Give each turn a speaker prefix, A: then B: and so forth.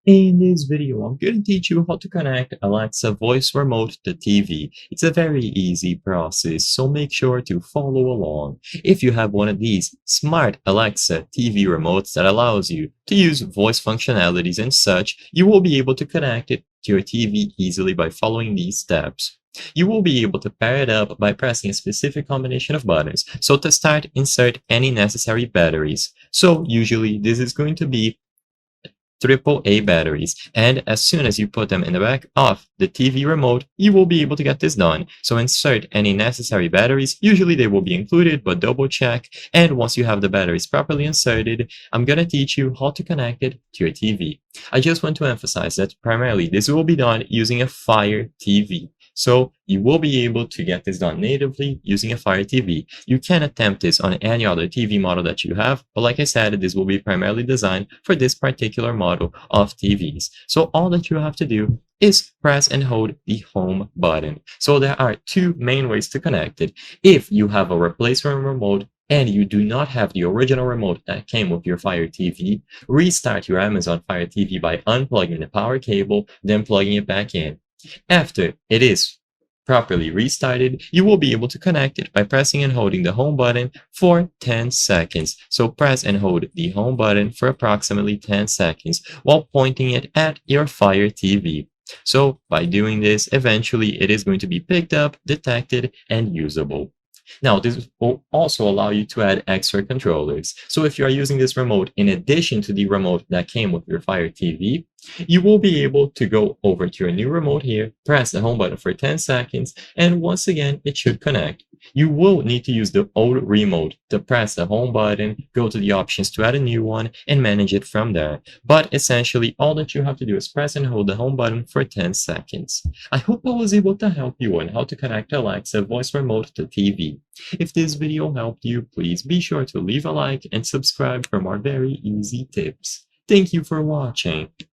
A: In this video, I'm going to teach you how to connect Alexa voice remote to TV. It's a very easy process, so make sure to follow along. If you have one of these smart Alexa TV remotes that allows you to use voice functionalities and such, you will be able to connect it to your TV easily by following these steps. You will be able to pair it up by pressing a specific combination of buttons. So to start, insert any necessary batteries. So usually this is going to be AAA batteries, and as soon as you put them in the back of the TV remote, you will be able to get this done. So insert any necessary batteries, usually they will be included, but double check, and once you have the batteries properly inserted, I'm gonna teach you how to connect it to your TV. I just want to emphasize that primarily this will be done using a Fire TV. So you will be able to get this done natively using a Fire TV. You can attempt this on any other TV model that you have, but like I said, this will be primarily designed for this particular model of TVs. So all that you have to do is press and hold the home button. So there are two main ways to connect it. If you have a replacement remote and you do not have the original remote that came with your Fire TV, restart your Amazon Fire TV by unplugging the power cable, then plugging it back in. After it is properly restarted, you will be able to connect it by pressing and holding the home button for 10 seconds. So press and hold the home button for approximately 10 seconds while pointing it at your Fire TV. So by doing this, eventually it is going to be picked up, detected, and usable. Now, this will also allow you to add extra controllers. So if you are using this remote in addition to the remote that came with your Fire TV, you will be able to go over to your new remote here, press the home button for 10 seconds, and once again, it should connect. You will need to use the old remote to press the home button, go to the options to add a new one, and manage it from there. But essentially, all that you have to do is press and hold the home button for 10 seconds. I hope I was able to help you on how to connect Alexa voice remote to TV. If this video helped you, please be sure to leave a like and subscribe for more very easy tips. Thank you for watching.